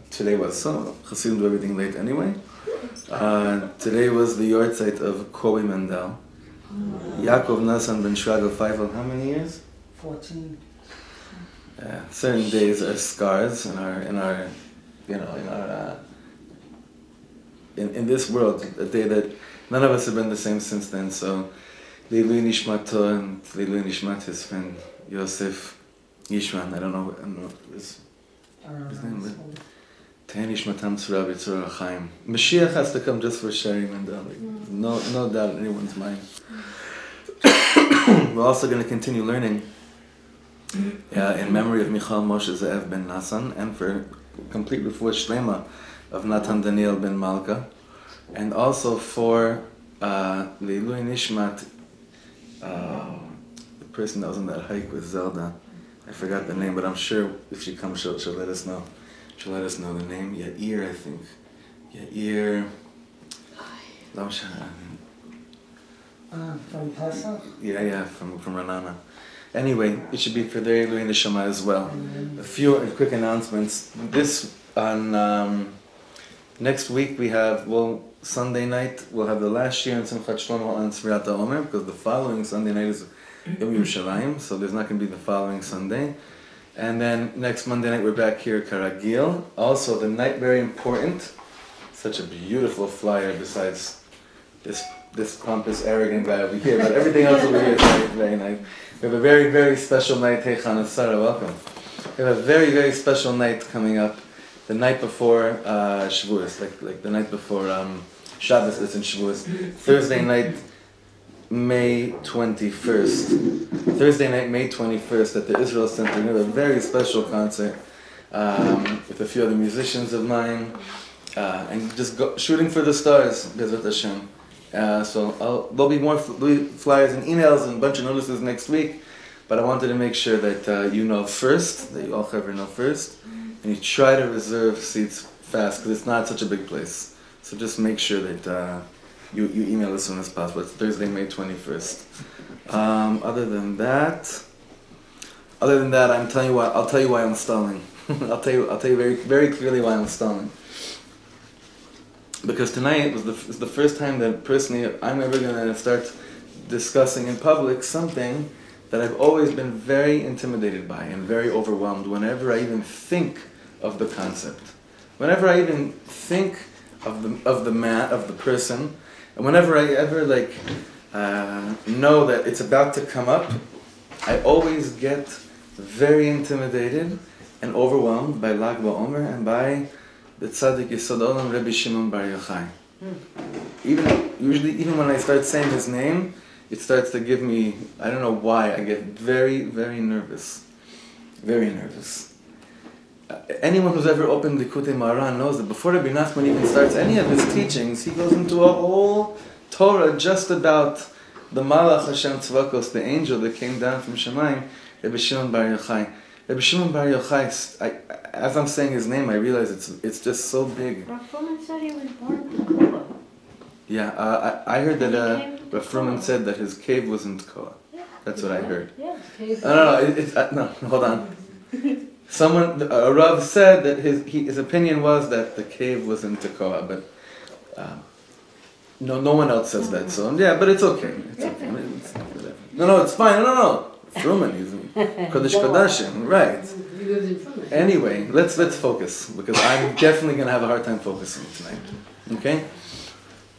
Today was so Chassidim do everything late anyway. Today was the yahrzeit of Kobi Mendel. Yaakov Nassan ben Shraga Feifel, how many years? 14. Certain days are scars in this world, a day that none of us have been the same since then. So Leilui Nishmato and Leilui Nishmat, his friend Yosef Yishman, I don't know his name. Nishmatam Tzura B'Tzura Chaim. Mashiach has to come just for sharing Mendel. No doubt in anyone's mind. We're also going to continue learning in memory of Michal Moshe Ze'ev ben Nassan, and for complete refuah shlema of Natan Daniel ben Malka, and also for Leilui Nishmat, the person that was on that hike with Zelda. I forgot the name, but I'm sure if she comes, she'll let us know. She'll let us know the name. Yair, I think. Yair. From Pesach? Yeah, from Ranana. Anyway, it should be for their Leilui Neshama as well. A few quick announcements. This on next week we have Sunday night we'll have the last year in Simchat Shlomo on Tzvirat Omer, because the following Sunday night is Yom Yerushalayim, so there's not going to be the following Sunday. And then next Monday night we're back here at Karagil. Also the night, very important, such a beautiful flyer besides this pompous, arrogant guy over here, but everything else over here is very, very nice. We have a very, very special night. Hey Chana Sarah, welcome. We have a very, very special night coming up the night before Shavuos, like the night before Shabbos that's in Shavuos. Thursday night, May 21st. Thursday night, May 21st at the Israel Center. We have a very special concert with a few other musicians of mine. And just shooting for the stars, Bezrat Hashem. So there'll be more flyers and emails and a bunch of notices next week, but I wanted to make sure that you know first, that you all ever know first, and you try to reserve seats fast because it's not such a big place. So just make sure that you email as soon as possible. It's Thursday, May 21st. Other than that, I'll tell you why I'm stalling. I'll tell you very, very clearly why I'm stalling. Because tonight was the first time that personally I'm ever going to start discussing in public something that I've always been very intimidated by and very overwhelmed whenever I even think of the concept. Whenever I even think of the person, and whenever I ever know that it's about to come up, I always get very intimidated and overwhelmed by Lag BaOmer and by the Tzaddik Yesod Olam Rabbi Shimon bar Yochai. Even when I start saying his name, it starts to give me, I don't know why, I get very, very nervous. Very nervous. Anyone who's ever opened Likutei Moharan knows that before Rabbi Nachman even starts any of his teachings, he goes into a whole Torah just about the Malach Hashem Tzvakos, the angel that came down from Shemayim, Rabbi Shimon bar Yochai. Rabbi Shimon bar Yochai, as I'm saying his name, I realize it's just so big. Rav Fruman said he was born in Tekoa. Yeah, I heard that Rav Fruman said that his cave was in Tekoa. Yeah. That's what I heard. Yeah, cave. No, hold on. A Rav said that his opinion was that the cave was in Tekoa, but no one else says that. So yeah, but it's okay. It's okay. It's fine. No. Fruman, he's Kodesh Kodashim, right? He lives in Fruman. Anyway, let's focus, because I'm definitely going to have a hard time focusing tonight. Okay?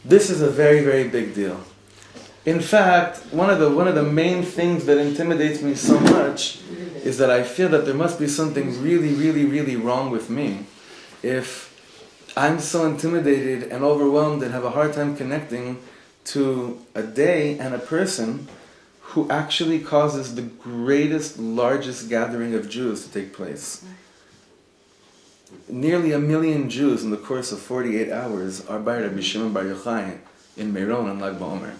This is a very, very big deal. In fact, one of the main things that intimidates me so much is that I feel that there must be something really, really, really wrong with me if I'm so intimidated and overwhelmed and have a hard time connecting to a day and a person who actually causes the greatest, largest gathering of Jews to take place. Nearly 1 million Jews in the course of 48 hours are by Rabbi Shimon bar Yochai in Meron on Lag BaOmer.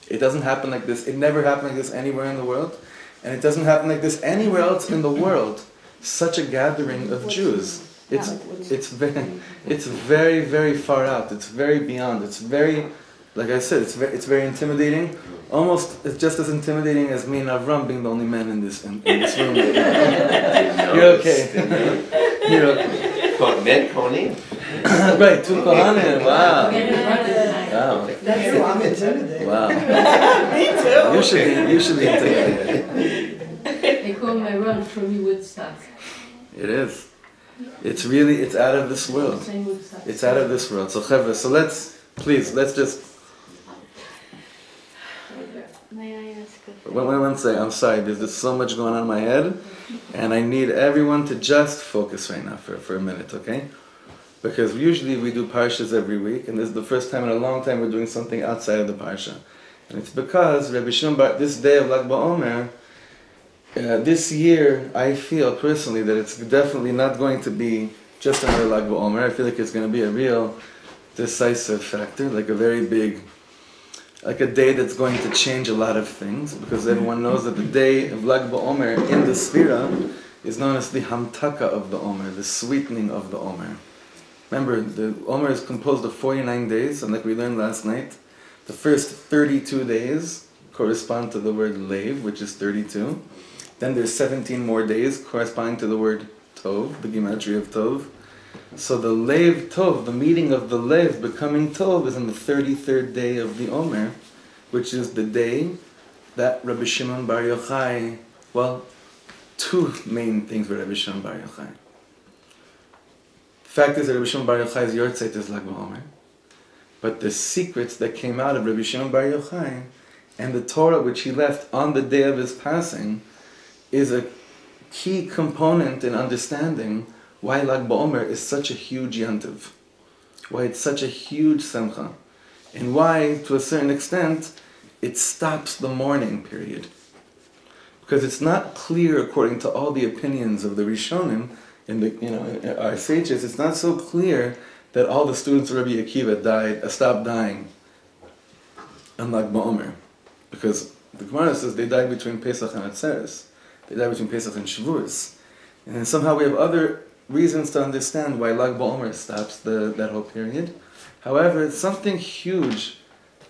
It doesn't happen like this. It never happened like this anywhere in the world, and it doesn't happen like this anywhere else in the world. Such a gathering of Jews. It's very, very far out. It's very beyond. It's very, like I said, it's very intimidating. Almost, it's just as intimidating as me and Avram being the only men in this room. You're okay. You're okay. Men Kohanim? Right, 2 Kohanim. Wow. That's who I'm intimidated. Wow. Me too. You should be intimidated. They call my run from Woodstock. It is. It's out of this world. It's out of this world. So Chevra, let's just. May I ask a One second, I'm sorry, there's just so much going on in my head, and I need everyone to just focus right now for a minute, okay? Because usually we do parshas every week, and this is the first time in a long time we're doing something outside of the parsha. And it's because Rabbi Shimon bar, this day of Lag BaOmer, this year, I feel personally that it's definitely not going to be just another Lag BaOmer. I feel like it's going to be a real decisive factor, like a very big, like a day that's going to change a lot of things, because everyone knows that the day of Lag BaOmer in the Sfira is known as the Hamtaka of the Omer, the sweetening of the Omer. Remember, the Omer is composed of 49 days, and like we learned last night, the first 32 days correspond to the word Lev, which is 32. Then there's 17 more days corresponding to the word Tov, the Gematria of Tov. So the Lev Tov, the meeting of the Lev becoming Tov, is on the 33rd day of the Omer, which is the day that Rabbi Shimon bar Yochai, well, 2 main things for Rabbi Shimon bar Yochai. The fact is that Rabbi Shimon bar Yochai's Yortzeit is Lag BaOmer, but the secrets that came out of Rabbi Shimon bar Yochai and the Torah which he left on the day of his passing is a key component in understanding why Lag BaOmer is such a huge yantiv, why it's such a huge simcha, and why, to a certain extent, it stops the mourning period. Because it's not clear, according to all the opinions of the Rishonim, in our sages, it's not so clear that all the students of Rabbi Akiva stopped dying on Lag BaOmer. Because the Gemara says they died between Pesach and Atzeres. They died between Pesach and Shavuos. And then somehow we have other reasons to understand why Lag BaOmer stops that whole period. However, it's something huge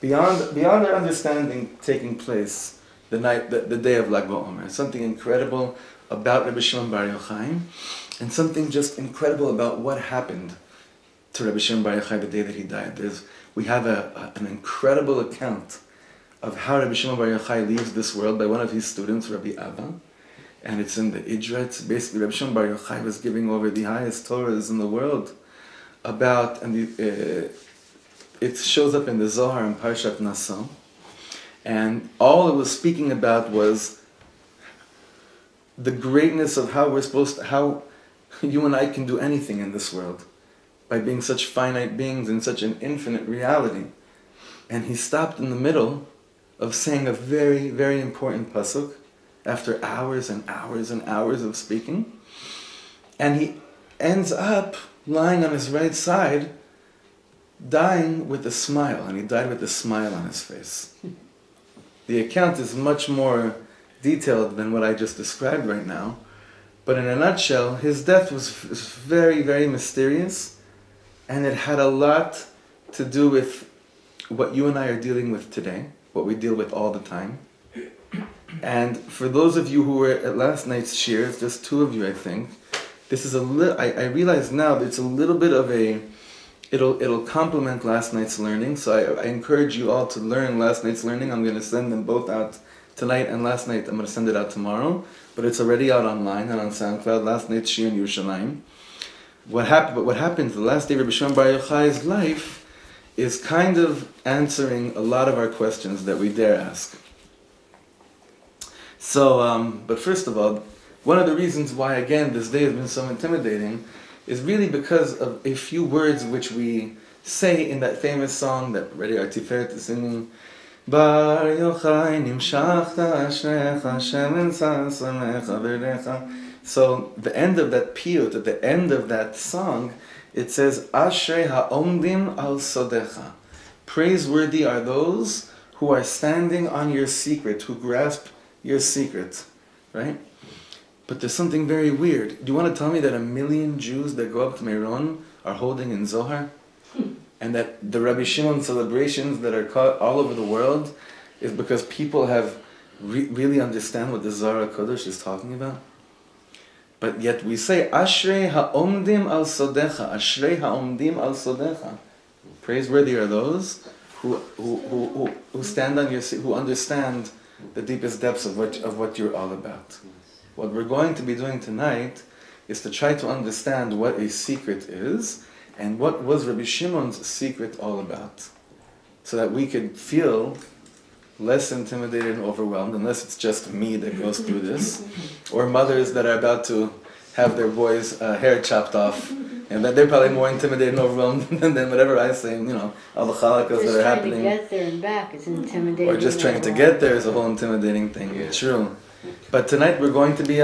beyond our understanding taking place the day of Lag BaOmer. Something incredible about Rabbi Shimon bar Yochai, and something just incredible about what happened to Rabbi Shimon bar Yochai the day that he died. We have an incredible account of how Rabbi Shlomo Katz leaves this world by one of his students, Rabbi Abba, and it's in the Idra. Basically, Rabbi Shlomo Katz was giving over the highest Torahs in the world it shows up in the Zohar in Parshat Naso, and all it was speaking about was the greatness of how you and I can do anything in this world by being such finite beings in such an infinite reality. And he stopped in the middle of saying a very, very important pasuk after hours and hours and hours of speaking. And he ends up lying on his right side, dying with a smile. And he died with a smile on his face. The account is much more detailed than what I just described right now. But in a nutshell, his death was very, very mysterious. And it had a lot to do with what you and I are dealing with today, what we deal with all the time. And for those of you who were at last night's shiur, just two of you I think, this is I realize now that it's a little bit of it'll complement last night's learning, so I encourage you all to learn last night's learning. I'm going to send them both out tonight, and last night I'm going to send it out tomorrow, but it's already out online and on SoundCloud, last night's shiur in Yerushalayim. What happened the last day of Rabbi Shimon bar Yochai's life is kind of answering a lot of our questions that we dare ask. So, but first of all, one of the reasons why, again, this day has been so intimidating is really because of a few words which we say in that famous song that Rabbi Artiferet is singing, Bar Yochai nimshachta ashrecha shemen sasamecha v'recha. So the end of that piyut, at the end of that song, it says, Ashrei ha'omdim al sodecha. Praiseworthy are those who are standing on your secret, who grasp your secret, right? But there's something very weird. Do you want to tell me that 1 million Jews that go up to Meron are holding in Zohar? And that the Rabbi Shimon celebrations that are caught all over the world is because people have really understand what the Zohar HaKodesh is talking about? But yet we say, Ashrei ha'omdim al sodecha, Ashrei ha'omdim al sodecha. Praiseworthy are those who stand on your, who understand the deepest depths of what you're all about. What we're going to be doing tonight is to try to understand what a secret is and what was Rabbi Shimon's secret all about, so that we could feel less intimidated and overwhelmed, unless it's just me that goes through this, or mothers that are about to have their boys' hair chopped off, and that they're probably more intimidated and overwhelmed than whatever I say, all the chalakas that are happening. Just trying to get there and back is intimidating. Or just trying to get there is a whole intimidating thing. Yeah. True. But tonight we're going to be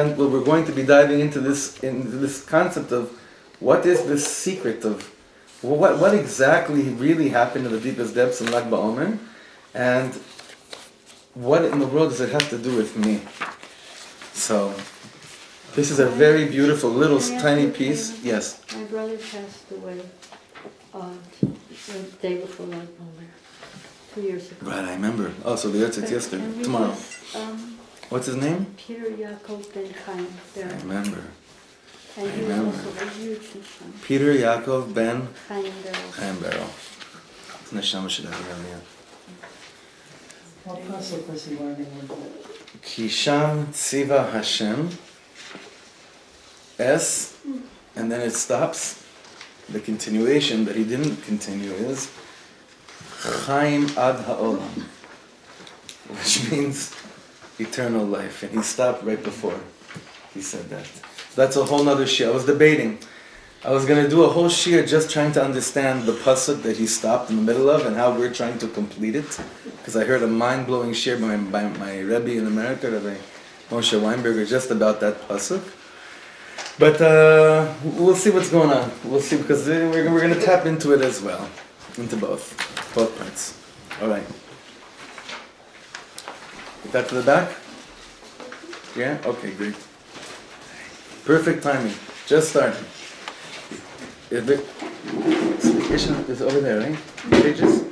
diving into this concept of what is this secret of what exactly really happened in the deepest depths in Lag BaOmer, and what in the world does it have to do with me? So, this is a very beautiful little tiny piece. Yes? My brother passed away the day before Lag BaOmer, 2 years ago. Right, I remember. Oh, so the Yahrzeit yesterday, tomorrow. What's his name? Peter Yaakov ben Chaim. I remember. And he was also a huge neshama. Peter Yaakov ben Chaim Barrow. It's neshama should have it. What pasuk was he learning with? Kisham tziva Hashem. S, and then it stops. The continuation that he didn't continue is Chaim ad ha'olam, which means eternal life. And he stopped right before he said that. That's a whole nother shiur. I was debating. I was going to do a whole shiur just trying to understand the pasuk that he stopped in the middle of and how we're trying to complete it. Because I heard a mind-blowing shiur by my Rebbe in America, Rabbi Moshe Weinberger, just about that pasuk. But we'll see what's going on. We'll see, because we're going to tap into it as well. Into both parts. All right. Get that to the back? Yeah? Okay, great. Perfect timing. Just starting. The issue is over there, right? Pages?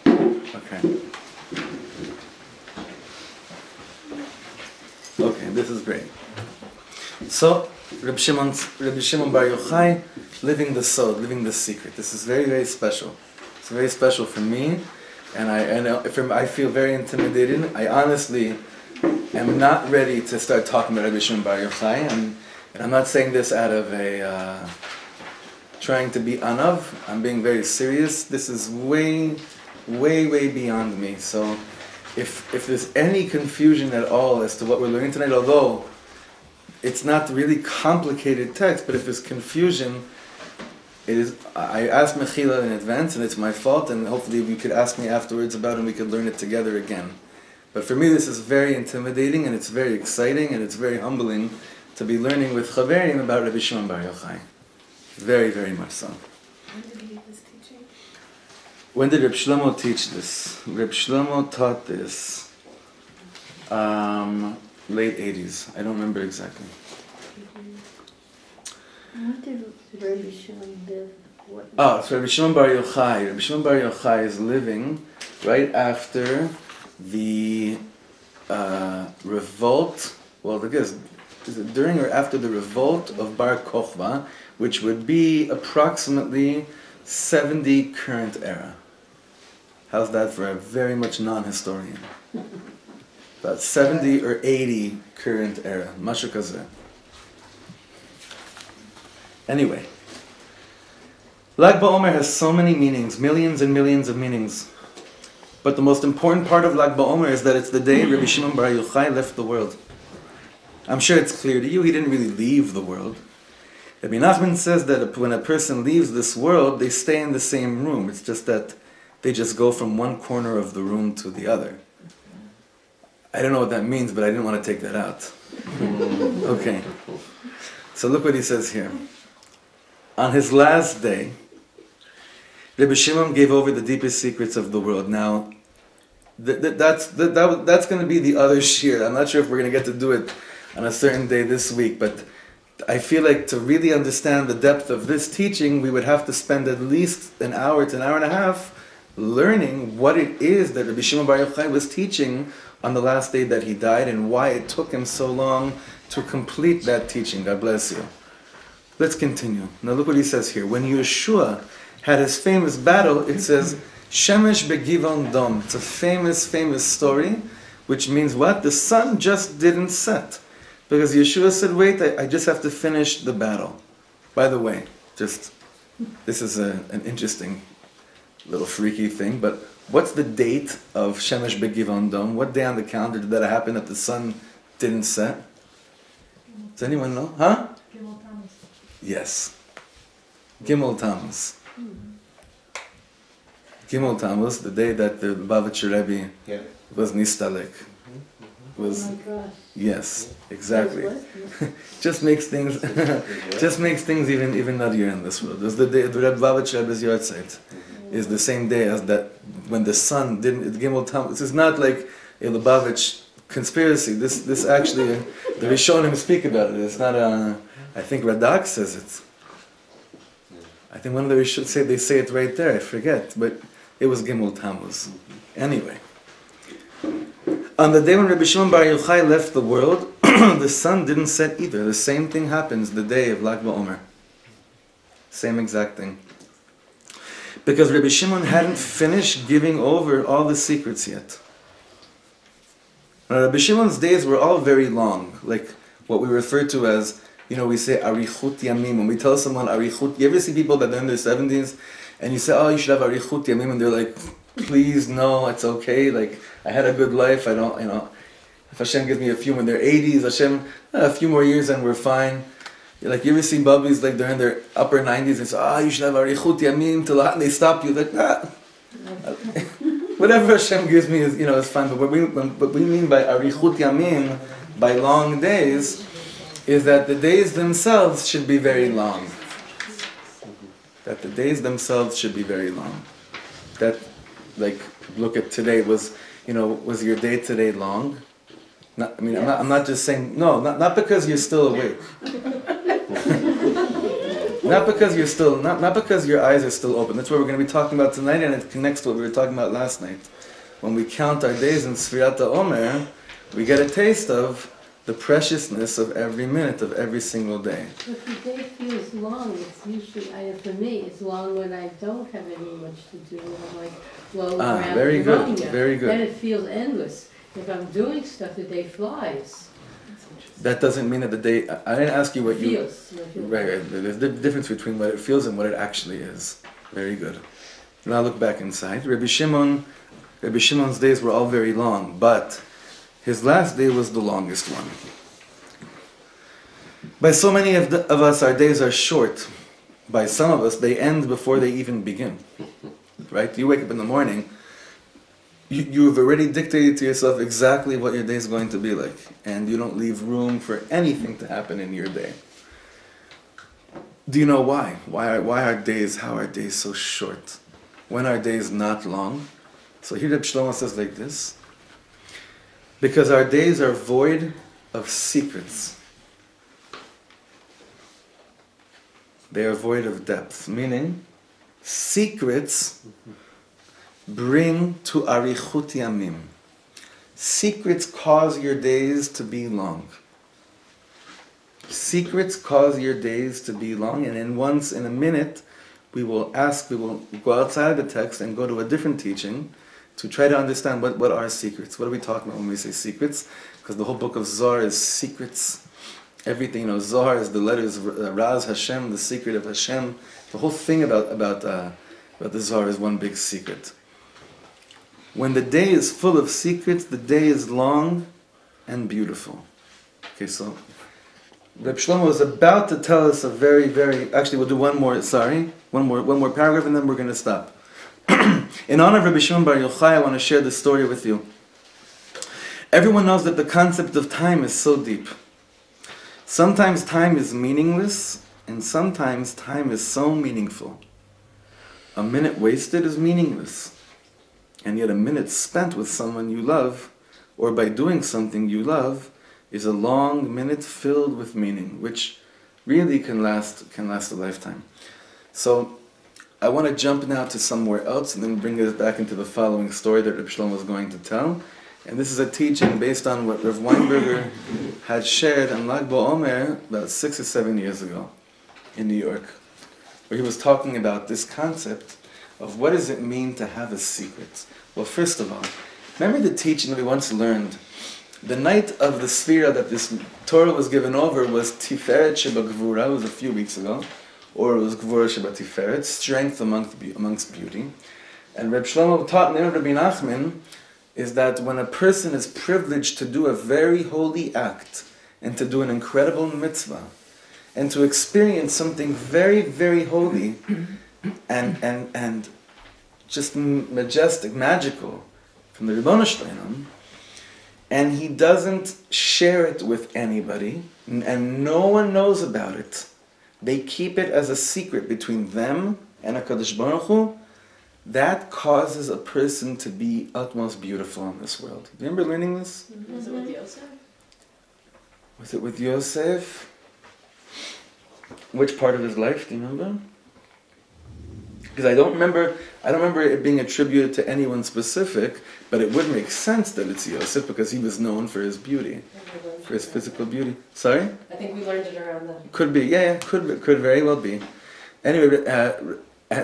Okay. Okay, this is great. So, Rebbe Shimon Bar Yochai, living the sod, living the secret. This is very, very special. It's very special for me, and I feel very intimidated. I honestly am not ready to start talking about Rebbe Shimon Bar Yochai, and I'm not saying this out of a trying to be anav. I'm being very serious. This is way, way, way beyond me. So, if there's any confusion at all as to what we're learning tonight, although it's not really complicated text, but if there's confusion, it is. I asked Mechila in advance, and it's my fault, and hopefully you could ask me afterwards about it and we could learn it together again. But for me this is very intimidating, and it's very exciting, and it's very humbling to be learning with Chaverim about Rabbi Shimon Bar Yochai. Very, very much so. When did he give this teaching? When did Reb Shlomo teach this? Reb Shlomo taught this late 80s. I don't remember exactly. What did Rabbi Shimon live? So Rabbi Shimon Bar Yochai. Rabbi Shimon Bar Yochai is living right after the revolt. Well, I guess, is it during or after the revolt of Bar Kokhba, which would be approximately 70 current era. How's that for a very much non-historian? About 70 or 80 current era. Mashu kazeh. Anyway, Lag BaOmer has so many meanings, millions and millions of meanings. But the most important part of Lag BaOmer is that it's the day Rabbi Shimon Bar Yochai left the world. I'm sure it's clear to you, he didn't really leave the world. Rabbi Nachman says that when a person leaves this world, they stay in the same room. It's just that they just go from one corner of the room to the other. I don't know what that means, but I didn't want to take that out. Okay. So look what he says here. On his last day, Rebbe Shimon gave over the deepest secrets of the world. Now, that's going to be the other shiur. I'm not sure if we're going to get to do it on a certain day this week, but I feel like to really understand the depth of this teaching, we would have to spend at least an hour to an hour and a half learning what it is that Rabbi Shimon Bar Yochai was teaching on the last day that he died and why it took him so long to complete that teaching. God bless you. Let's continue. Now look what he says here. When Yeshua had his famous battle, it says, Shemesh begivon dom. It's a famous, famous story, which means what? The sun just didn't set. Because Yeshua said, wait, I just have to finish the battle. By the way, this is an interesting little freaky thing, but what's the date of Shemesh begivon dom? What day on the calendar did that happen that the sun didn't set? Does anyone know? Huh? Gimel Tammuz. Yes. Gimel Tammuz. Gimel Tammuz, the day that the Lubavitcher Rebbe was nistalek. Was, oh my gosh. yes, exactly. What? just makes things even nuttier in this world. It was the day the Lubavitcher Rebbe's Yortzeit is the same day as that when the sun didn't Gimel Tammuz. This is not like a Lubavitch conspiracy. This actually the Rishonim speak about it. It's not a. I think Radak says it. I think one of the Rishonim they say it right there. I forget, but it was Gimel Tammuz. Anyway, on the day when Rabbi Shimon Bar Yochai left the world, the sun didn't set either. The same thing happens the day of Lag BaOmer. Same exact thing. Because Rabbi Shimon hadn't finished giving over all the secrets yet. Now, Rabbi Shimon's days were all very long, like what we refer to as, we say arichut yamim. When we tell someone arichut, you ever see people that are in their 70s and you say, oh, you should have arichut yamim, and they're like, please, no, it's okay, like, I had a good life, I don't, if Hashem gives me a few in their 80s, Hashem, a few more years and we're fine. Like you ever see bubbies like they're in their upper 90s and say, you should have arichut yamim till and they stop you like whatever Hashem gives me is is fine. But what we mean by arichut yamim, by long days, is that the days themselves should be very long. That the days themselves should be very long. That, like, look at today. Was your day today long? I'm not just saying not because you're still awake. Not because you're still not because your eyes are still open. That's what we're going to be talking about tonight, and it connects to what we were talking about last night. When we count our days in Sfirat Omer, we get a taste of the preciousness of every minute of every single day. If the day feels long, it's usually, for me, it's long when I don't have any much to do, and I'm like low around very good, pneumonia. very good. Then it feels endless. If I'm doing stuff, the day flies. That doesn't mean that the day. I didn't ask you what It you. feels. Right. There's a difference between what it feels and what it actually is. Very good. Now look back inside. Rabbi Shimon's days were all very long, but his last day was the longest one. By so many of us, our days are short. By some of us, they end before they even begin. Right? You wake up in the morning, you've already dictated to yourself exactly what your day is going to be like, and you don't leave room for anything to happen in your day. Do you know why? How are days so short? When are days not long? So here Rebbe Shlomo says like this: because our days are void of secrets. They are void of depth, meaning secrets bring to arichut yamim. Secrets cause your days to be long. Secrets cause your days to be long, and in a minute, we will go outside the text and go to a different teaching to try to understand what are secrets. What are we talking about when we say secrets? Because the whole book of Zohar is secrets. Everything, Zohar is the letters Raz Hashem, the secret of Hashem. The whole thing about the Zohar is one big secret. When the day is full of secrets, the day is long and beautiful. Okay, so Rebbe Shlomo is about to tell us a very, very... Actually, we'll do one more paragraph, and then we're going to stop. In honor of Rabbi Shimon bar Yochai, I want to share this story with you. Everyone knows that the concept of time is so deep. Sometimes time is meaningless, and sometimes time is so meaningful. A minute wasted is meaningless, and yet a minute spent with someone you love, or by doing something you love, is a long minute filled with meaning, which really can last a lifetime. So I want to jump now to somewhere else and then bring us back into the following story that Rebbe Shlomo is going to tell. And this is a teaching based on what Rav Weinberger had shared on Lag BaOmer about 6 or 7 years ago in New York, where he was talking about this concept of what does it mean to have a secret. Well, first of all, remember the teaching that we once learned. The night of the Sfira that this Torah was given over was Tiferet Sheba Gvura. It was a few weeks ago. Or it was Gvura Sheba Tiferet, strength amongst beauty. And Reb Shlomo taught in Rabbi Nachman is that when a person is privileged to do a very holy act and to do an incredible mitzvah and to experience something very, very holy and just majestic, magical from the Ribbono Shel Olam, and he doesn't share it with anybody, and no one knows about it, they keep it as a secret between them and HaKadosh Baruch Hu, that causes a person to be utmost beautiful in this world. Do you remember learning this? Mm-hmm. Was it with Yosef? Was it with Yosef? Which part of his life, do you remember? Because I don't remember it being attributed to anyone specific, but it would make sense that it's Yosef because he was known for his beauty, for his physical beauty. Sorry? I think we learned it around then. Could be, could very well be. Anyway,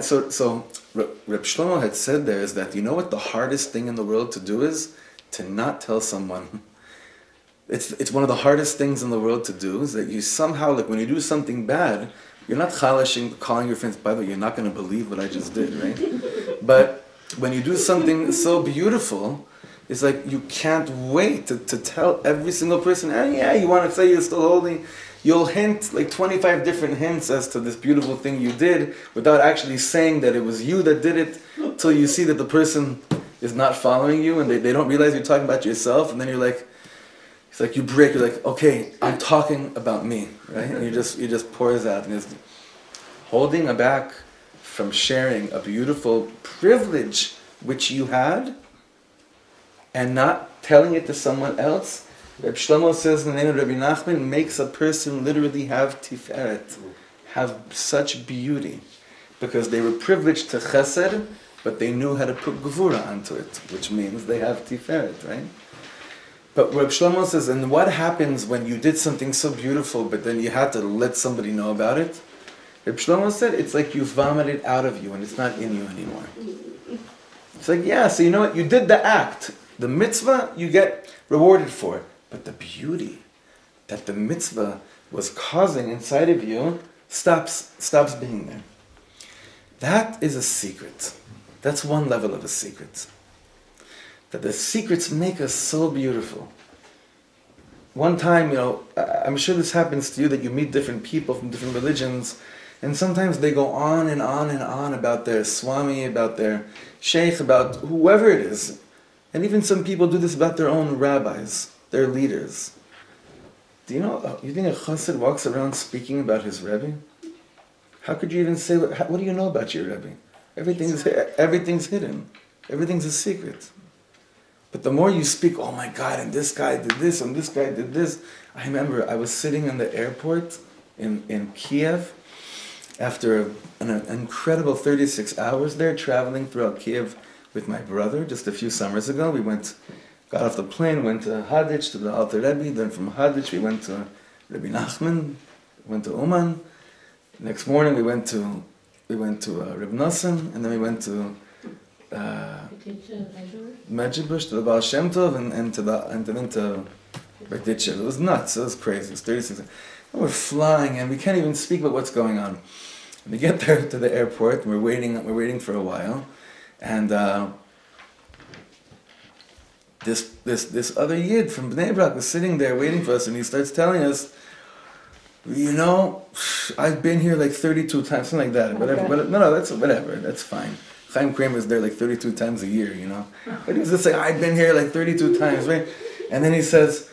so Reb Shlomo had said there is that, you know what the hardest thing in the world to do is? To not tell someone. It's one of the hardest things in the world to do, is that you somehow, like when you do something bad, you're not chalashing, calling your friends, by the way, you're not going to believe what I just did, right? But when you do something so beautiful, it's like you can't wait to tell every single person, yeah, you want to say you're still holy, you'll hint like 25 different hints as to this beautiful thing you did without actually saying that it was you that did it, till you see that the person is not following you and they don't realize you're talking about yourself, and then you're like, it's like you break, you're like, okay, I'm talking about me, right? And you just pours out, and it's holding back from sharing a beautiful privilege which you had and not telling it to someone else. Rabbi Shlomo says in the name of Rabbi Nachman, makes a person literally have tiferet, have such beauty, because they were privileged to chesed, but they knew how to put gevura onto it, which means they have tiferet, right? But Rabbi Shlomo says, and what happens when you did something so beautiful, but then you had to let somebody know about it? Rabbi Shlomo said, it's like you vomit it out of you and it's not in you anymore. It's like, yeah, so you know what? You did the act. The mitzvah, you get rewarded for it. But the beauty that the mitzvah was causing inside of you stops being there. That is a secret. That's one level of a secret. That the secrets make us so beautiful. One time, I'm sure this happens to you, that you meet different people from different religions, and sometimes they go on and on and on about their swami, about their sheikh, about whoever it is. And even some people do this about their own rabbis, their leaders. Do you think a chassid walks around speaking about his Rebbe? How could you even say, what do you know about your Rebbe? Everything's hidden. Everything's a secret. But the more you speak, oh my God, and this guy did this, and this guy did this. I remember I was sitting in the airport in Kiev after an incredible 36 hours there, traveling throughout Kiev with my brother just a few summers ago. We got off the plane, went to Hadich, to the Alter Rebbe, then from Hadich we went to Rabbi Nachman, went to Uman. Next morning we went to Reb Nosson, and then we went to Medjugorje, to the Baal Shem Tov, and then to Berditchev. It was nuts. It was crazy. It was 36. And we're flying, and we can't even speak about what's going on. And we get there to the airport, and we're waiting for a while, and this other yid from Bnei Brak was sitting there waiting for us, and he starts telling us, I've been here like 32 times, something like that. Whatever. No, that's whatever. That's fine. Chaim Kramer's there like 32 times a year, But he was just like, I've been here like 32 times, right? And then he says,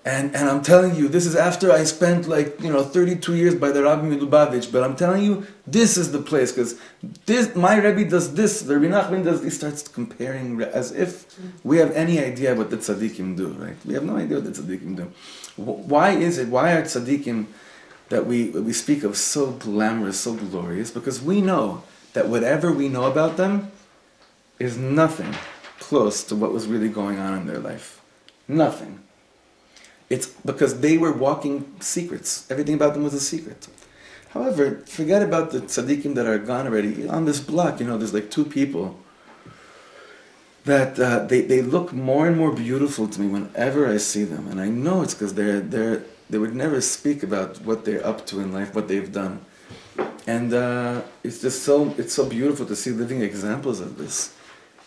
and I'm telling you, this is after I spent 32 years by the Rabbi Milubavitch, but I'm telling you, this is the place, because my Rebbe does this, the Rabbi Nachman does, he starts comparing as if we have any idea what the tzaddikim do, right? We have no idea what the tzaddikim do. Why are tzaddikim that we speak of so glamorous, so glorious? Because we know that whatever we know about them is nothing close to what was really going on in their life. Nothing. It's because they were walking secrets. Everything about them was a secret. However, forget about the tzaddikim that are gone already. On this block, there's like two people that they look more and more beautiful to me whenever I see them. And I know it's because they would never speak about what they're up to in life, what they've done. And it's so beautiful to see living examples of this.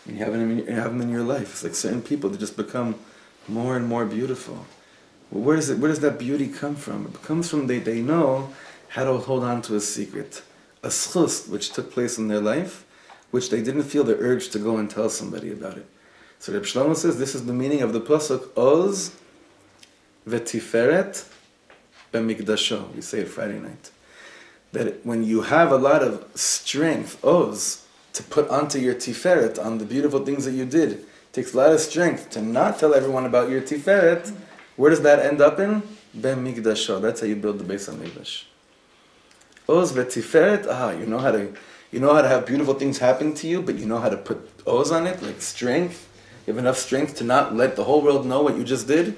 You have them in your life. It's like certain people that just become more and more beautiful. Well, where does that beauty come from? It comes from they know how to hold on to a secret, a schus which took place in their life, which they didn't feel the urge to go and tell somebody about it. So Rabbi Shlomo says this is the meaning of the pasuk Oz v'tiferet b'mikdasho. We say it Friday night. That when you have a lot of strength, Oz, to put onto your tiferet, on the beautiful things that you did, it takes a lot of strength to not tell everyone about your tiferet. Where does that end up in? B'mikdasho. That's how you build the Beis HaMikdash. Oz v'tiferet. You know how to have beautiful things happen to you, but you know how to put Oz on it, like strength. You have enough strength to not let the whole world know what you just did.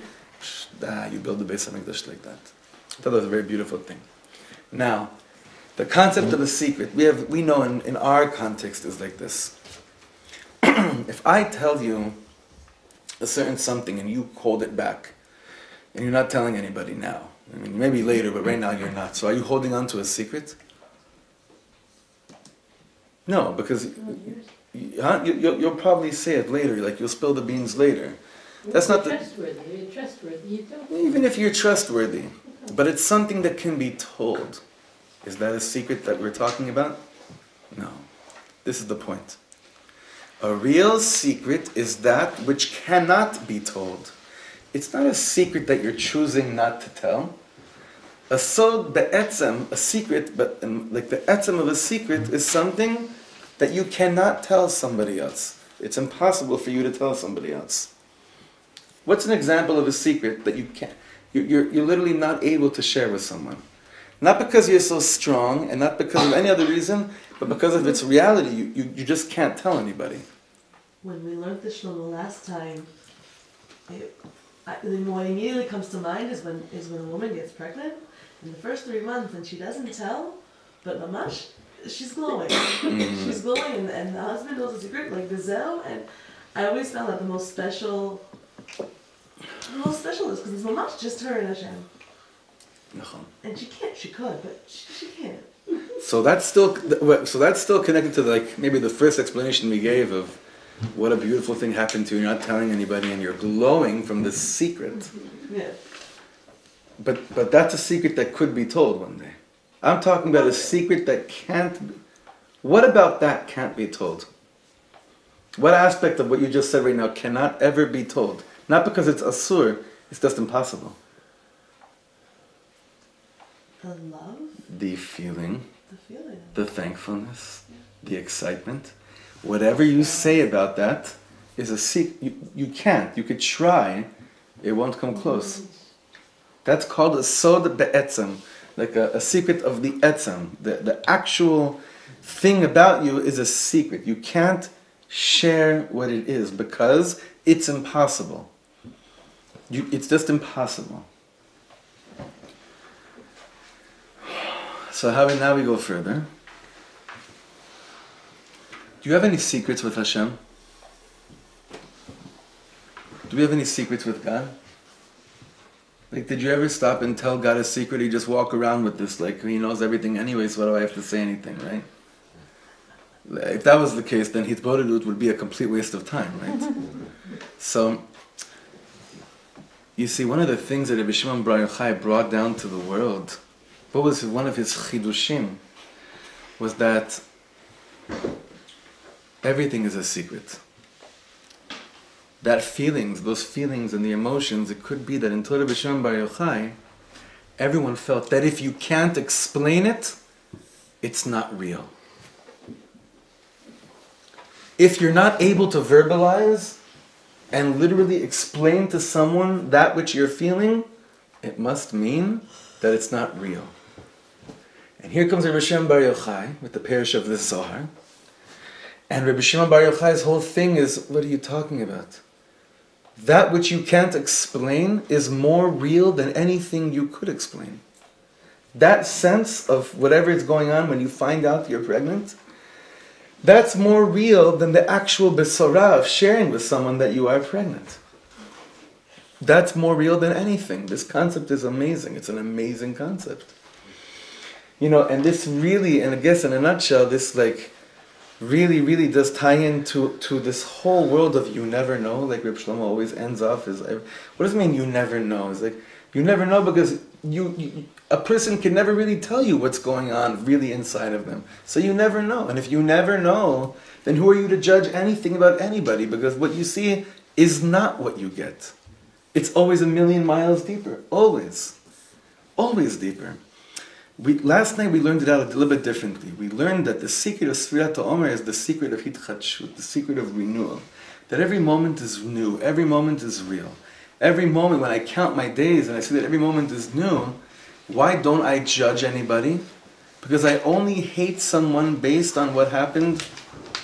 You build the Beis HaMikdash like that. I thought that was a very beautiful thing. Now, the concept of a secret, we know in our context is like this. If I tell you a certain something and you hold it back, and you're not telling anybody now, maybe later, but right now you're not. So are you holding on to a secret? No, because you'll probably say it later, like you'll spill the beans later. That's not trustworthy. You're trustworthy. You don't. Even if you're trustworthy, But it's something that can be told. Is that a secret that we're talking about? No. This is the point. A real secret is that which cannot be told. It's not a secret that you're choosing not to tell. A sod be'etzem, a secret, but like the etzem of a secret is something that you cannot tell somebody else. It's impossible for you to tell somebody else. What's an example of a secret that you can't, you're literally not able to share with someone? Not because you're so strong and not because of any other reason, but because of its reality. You just can't tell anybody. When we learned the Shlomo last time, what immediately comes to mind is when a woman gets pregnant in the first 3 months and she doesn't tell, but mamash, she's glowing. She's glowing, and the husband knows the secret, like Gazelle. And I always found that the most special is because it's mamash just her and Hashem. And she could, but she can't. So that's still connected to like maybe the first explanation we gave of what a beautiful thing happened to you. You're not telling anybody, and you're glowing from this secret. Yeah. But that's a secret that could be told one day. I'm talking about a secret that can't be. What about that can't be told? What aspect of what you just said right now cannot ever be told? Not because it's asur, it's just impossible. The love? The feeling. The feeling. The thankfulness. The excitement. Whatever you say about that is a secret. You can't. You could try. It won't come close. That's called a sod be'etzem. Like a secret of the etzem. The actual thing about you is a secret. You can't share what it is because it's impossible. It's just impossible. So now we go further. Do you have any secrets with Hashem? Do we have any secrets with God? Like, did you ever stop and tell God a secret? You just walk around with this, like, he knows everything anyway, so why do I have to say anything, right? If that was the case, then Hitbodedut would be a complete waste of time, right? So, you see, one of the things that Rabbi Shimon Yochai brought down to the world, what was one of his chidushim, was that everything is a secret. That feelings, those feelings and the emotions, it could be that until Rabbi Shimon Yochai, everyone felt that if you can't explain it, it's not real. If you're not able to verbalize and literally explain to someone that which you're feeling, it must mean that it's not real. And here comes Rabbi Shimon Yochai with the parish of the Zohar. And Rabbi Shimon Yochai's whole thing is, what are you talking about? That which you can't explain is more real than anything you could explain. That sense of whatever is going on when you find out you're pregnant, that's more real than the actual besorah of sharing with someone that you are pregnant. That's more real than anything. This concept is amazing. It's an amazing concept. You know, and this really, and I guess in a nutshell, this like really does tie into this whole world of you never know, like Rebbe Shlomo always ends off is, what does it mean you never know? It's like, you never know because a person can never really tell you what's going on really inside of them. So you never know. And if you never know, then who are you to judge anything about anybody? Because what you see is not what you get. It's always a million miles deeper. Always. Always deeper. Last night we learned it out a little bit differently. We learned that the secret of Sfirat Omer is the secret of Hitchadshut, the secret of renewal. That every moment is new, every moment is real. Every moment, when I count my days and I see that every moment is new, why don't I judge anybody? Because I only hate someone based on what happened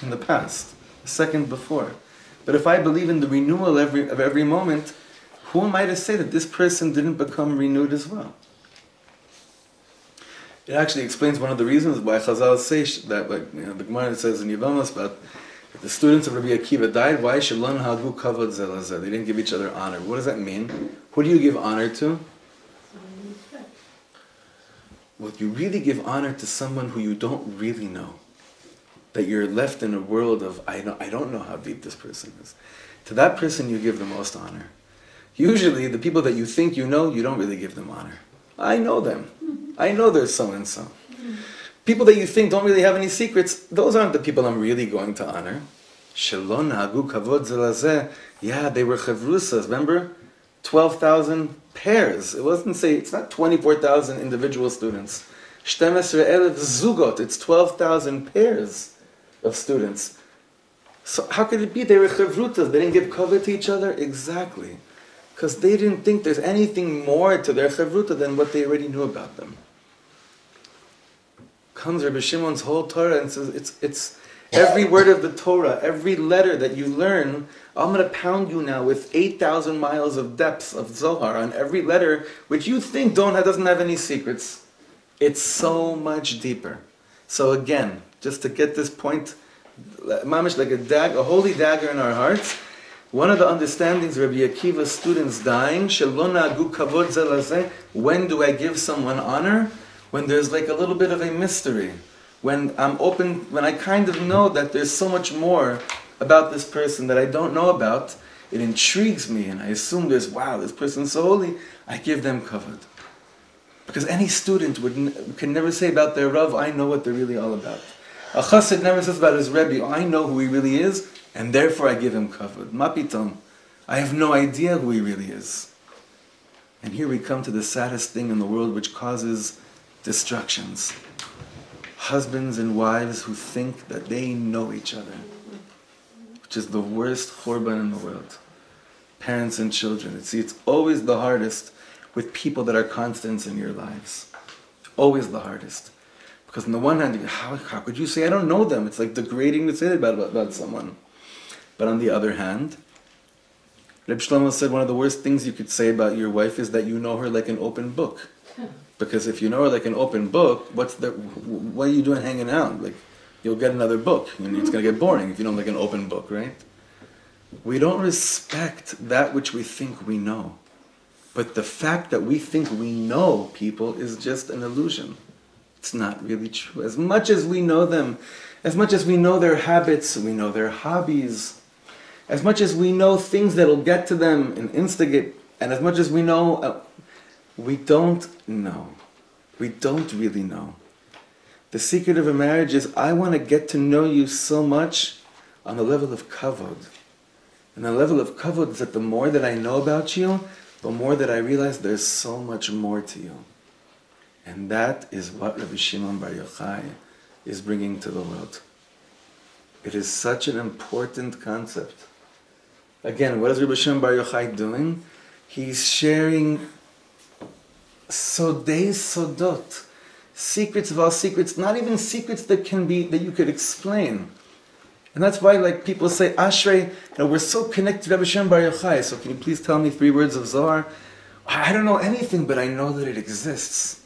in the past, a second before. But if I believe in the renewal of every moment, who am I to say that this person didn't become renewed as well? It actually explains one of the reasons why Chazal say that, like, you know, the Gemara says in Yevamos about the students of Rabbi Akiva died. Why shalon hagu kavod zelazeh? They didn't give each other honor. What does that mean? Who do you give honor to? Well, you really give honor to someone who you don't really know. That you're left in a world of I don't know how deep this person is. To that person, you give the most honor. Usually, the people that you think you know, you don't really give them honor. I know them. I know they're so-and-so. People that you think don't really have any secrets, those aren't the people I'm really going to honor. Shelo nahagu kavod ze lazeh. Yeah, they were chavrusas. Remember? 12,000 pairs. It wasn't say, it's not 24,000 individual students. 12,000 zugot. It's 12,000 pairs of students. So how could it be they were chavrutas? They didn't give kavod to each other? Exactly. Because they didn't think there's anything more to their chavruta than what they already knew about them. Comes Rabbi Shimon's whole Torah and says, it's every word of the Torah, every letter that you learn, I'm going to pound you now with 8,000 miles of depth of Zohar on every letter, which you think doesn't have any secrets. It's so much deeper. So again, just to get this point, mamish like a holy dagger in our hearts, one of the understandings Rabbi Akiva's students dying, Shelo nahagu kavod ze lazeh, when do I give someone honor? When there's like a little bit of a mystery. When I'm open, when I kind of know that there's so much more about this person that I don't know about, it intrigues me and I assume this person's so holy, I give them kavod. Because any student can never say about their Rav, I know what they're really all about. A chassid never says about his Rebbe, I know who he really is, and therefore I give him kavod. Mapitom, I have no idea who he really is. And here we come to the saddest thing in the world, which causes destructions. Husbands and wives who think that they know each other, which is the worst churban in the world. Parents and children. It's always the hardest with people that are constants in your lives. Always the hardest. Because on the one hand, how could you say I don't know them? It's like degrading to say that about someone. But on the other hand, Rebbe Shlomo said one of the worst things you could say about your wife is that you know her like an open book. Because if you know her like an open book, what are you doing hanging out? Like, you'll get another book. It's going to get boring if you know like an open book, right? We don't respect that which we think we know. But the fact that we think we know people is just an illusion. It's not really true. As much as we know them, as much as we know their habits, we know their hobbies, as much as we know things that'll get to them and instigate, and as much as we know, we don't know. We don't really know. The secret of a marriage is I want to get to know you so much on the level of kavod. And the level of kavod is that the more that I know about you, the more that I realize there's so much more to you. And that is what Rabbi Shimon bar Yochai is bringing to the world. It is such an important concept. Again, what is Rabbi Shimon bar Yochai doing? He's sharing sodei sodot, secrets of all secrets, not even secrets that you could explain. And that's why, like, people say, Ashrei, we're so connected to Rabbi Shimon bar Yochai, so can you please tell me 3 words of Zohar? I don't know anything, but I know that it exists.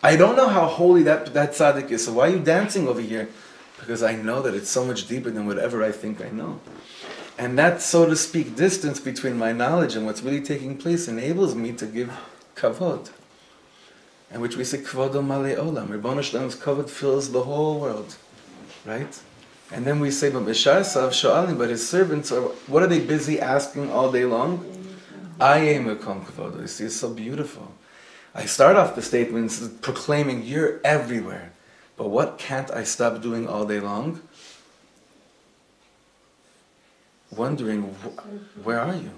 I don't know how holy that tzaddik is, so why are you dancing over here? Because I know that it's so much deeper than whatever I think I know. And that, so to speak, distance between my knowledge and what's really taking place enables me to give kavod. And which we say, kavodo malei olam. Ribono Shlomo's kavod fills the whole world. Right? And then we say, but his servants, what are they busy asking all day long? I am a kavodo. You see, it's so beautiful. I start off the statements proclaiming, you're everywhere. But what can't I stop doing all day long? Wondering, where are you?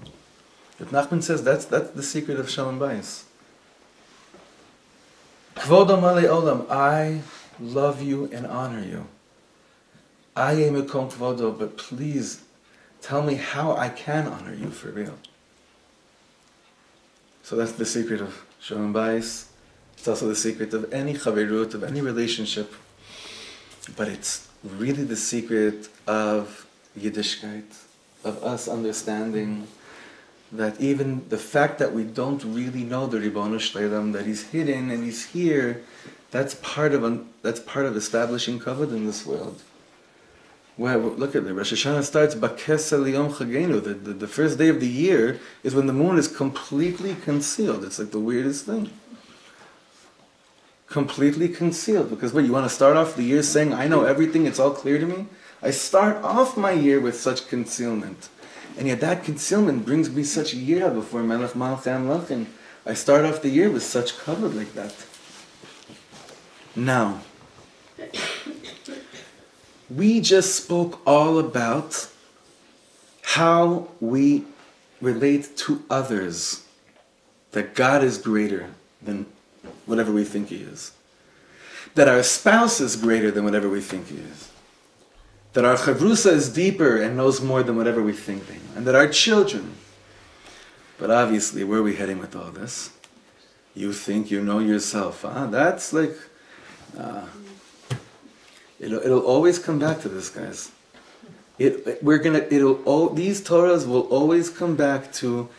If Nachman says that's the secret of Shalom Bayis. Kvodo malei olam, I love you and honor you. I am a kvodo, but please tell me how I can honor you for real. So that's the secret of Shalom Bayis. It's also the secret of any chaverut, of any relationship. But it's really the secret of Yiddishkeit, of us understanding that even the fact that we don't really know the Ribono Shlomo, that he's hidden and he's here, that's part of establishing kavod in this world. Well, look at it. Rosh Hashanah starts Bakesa Liyom Chagenu. The first day of the year is when the moon is completely concealed. It's like the weirdest thing. Completely concealed. Because you want to start off the year saying, I know everything, it's all clear to me? I start off my year with such concealment. And yet that concealment brings me such yira before Melech Malchei Amlachim. I start off the year with such kavod like that. Now, we just spoke all about how we relate to others, that God is greater than whatever we think He is, that our spouse is greater than whatever we think He is, that our chavrusa is deeper and knows more than whatever we think they know, and that our children. But obviously, where are we heading with all this? You think you know yourself. That's like... It'll always come back to this, guys. These Torahs will always come back to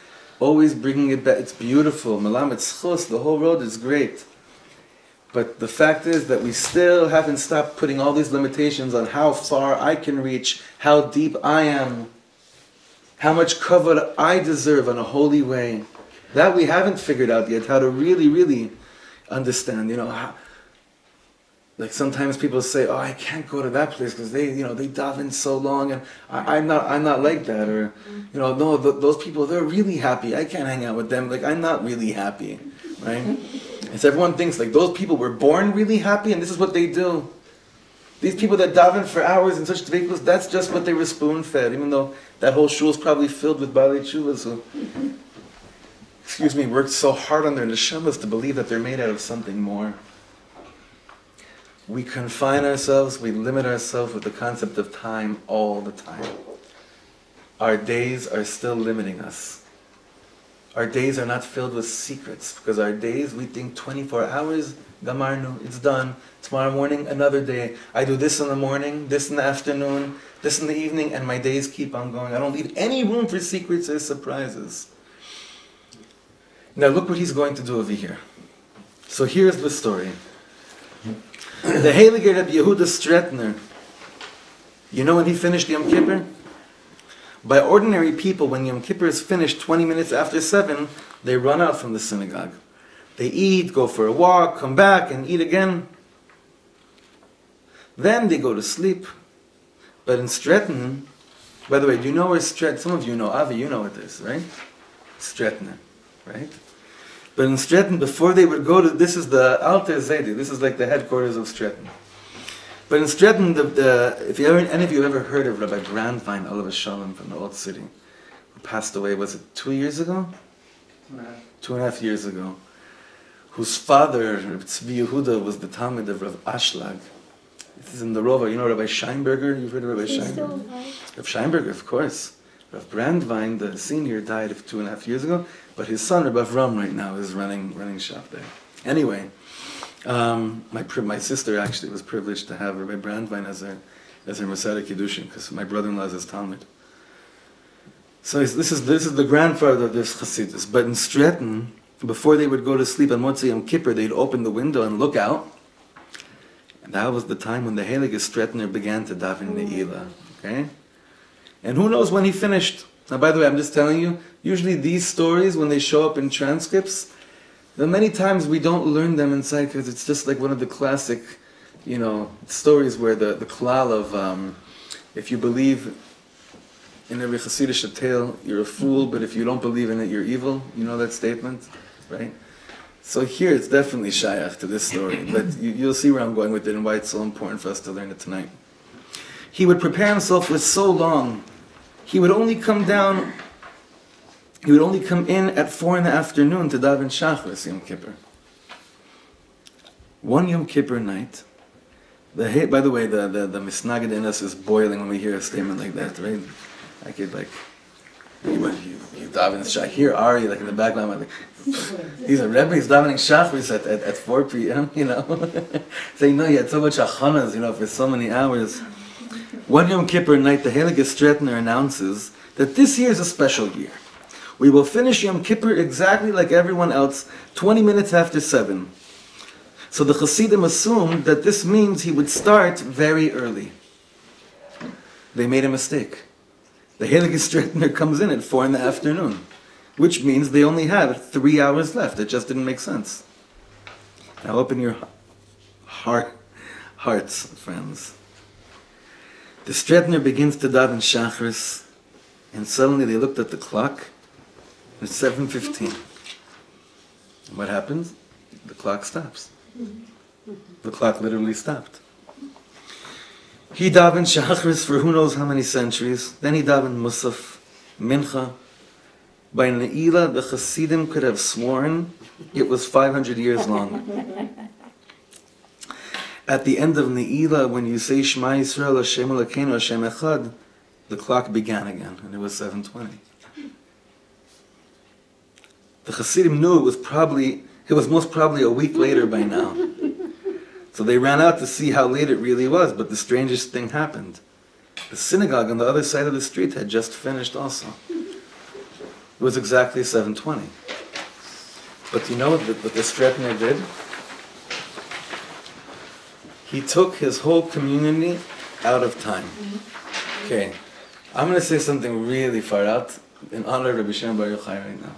always bringing it back. It's beautiful. Malam Etzchos, the whole road is great. But the fact is that we still haven't stopped putting all these limitations on how far I can reach, how deep I am, how much kavod I deserve in a holy way. That we haven't figured out yet, how to really, really understand. Like sometimes people say, "Oh, I can't go to that place because they daven so long," and I'm not like that. Or, no, those people, they're really happy. I can't hang out with them. Like I'm not really happy, right? And so everyone thinks like those people were born really happy, and this is what they do. These people that daven for hours in such vehicles, that's just what they were spoon-fed. Even though that whole shul is probably filled with balei tshuvas who, worked so hard on their neshamas to believe that they're made out of something more. We confine ourselves, we limit ourselves with the concept of time all the time. Our days are still limiting us. Our days are not filled with secrets, because our days, we think 24 hours, gamarnu, it's done. Tomorrow morning, another day. I do this in the morning, this in the afternoon, this in the evening, and my days keep on going. I don't leave any room for secrets or surprises. Now look what he's going to do over here. So here's the story. The Heilige Rebbe Yehuda Stretner, when he finished Yom Kippur? By ordinary people, when Yom Kippur is finished 20 minutes after 7, they run out from the synagogue. They eat, go for a walk, come back and eat again. Then they go to sleep. But in Stretner, by the way, do you know where Stretner, some of you know, Avi, you know what this is, right? Stretner, right? But in Stretton, before they would go to, this is the Alter Zaydi, this is like the headquarters of Stretton. But in Stretton, if any of you have ever heard of Rabbi Brandwein, Olav Shalom from the Old City, who passed away, was it 2 years ago? 2.5 years ago. Whose father, Tzvi Yehuda, was the Talmud of Rav Ashlag. This is in the Rova. You know Rabbi Scheinberger? You've heard of Rabbi Scheinberger? Rav Scheinberger, of course. Rav Brandwein, the senior, died 2.5 years ago. But his son, Rabbi Avram, right now is running shop there. Anyway, my sister actually was privileged to have Rabbi Brandwein as her Masada Kiddushin, because my brother-in-law is his Talmud. So this is the grandfather of this Chassidus. But in Stretton, before they would go to sleep on Motzei Yom Kippur, they'd open the window and look out. And that was the time when the Heilige Stretner began to daven Ne'ilah. Okay? And who knows when he finished? Now, by the way, I'm just telling you, usually these stories, when they show up in transcripts, many times we don't learn them inside because it's just like one of the classic, stories where the klal of, if you believe in every Hasidic tale, you're a fool, but if you don't believe in it, you're evil. You know that statement, right? So here it's definitely shayach to this story, but you'll see where I'm going with it and why it's so important for us to learn it tonight. He would prepare himself for so long. He would only come in at 4 p.m. to daven Shachris Yom Kippur. One Yom Kippur night, by the way, the misnagid in us is boiling when we hear a statement like that, right? I could you daven Shachris, here are you, like in the background, like, these are Rebbe, he's davening Shachris at 4 p.m., Saying, no, you had so much achanas, for so many hours. One Yom Kippur night, the Heilige Stretner announces that this year is a special year. We will finish Yom Kippur exactly like everyone else, 20 minutes after 7. So the Hasidim assumed that this means he would start very early. They made a mistake. The Heilige Stretner comes in at 4 p.m, which means they only have 3 hours left. It just didn't make sense. Now open your hearts, friends. The Stretner begins to daven Shachris, and suddenly they looked at the clock. It's 7:15. And what happens? The clock stops. The clock literally stopped. He davened Shachris for who knows how many centuries. Then he davened Musaf, Mincha. By Ne'ilah, the Hasidim could have sworn it was 500 years long. At the end of Ne'ilah, when you say Shema Yisrael, Hashem Elokeinu, Hashem Echad, the clock began again, and it was 7:20. The Hasidim knew it was most probably a week later by now. So they ran out to see how late it really was, but the strangest thing happened. The synagogue on the other side of the street had just finished also. It was exactly 7:20. But you know what the Stretner did? He took his whole community out of time. Okay, I'm going to say something really far out in honor of Rabbi Shlomo Yochai right now.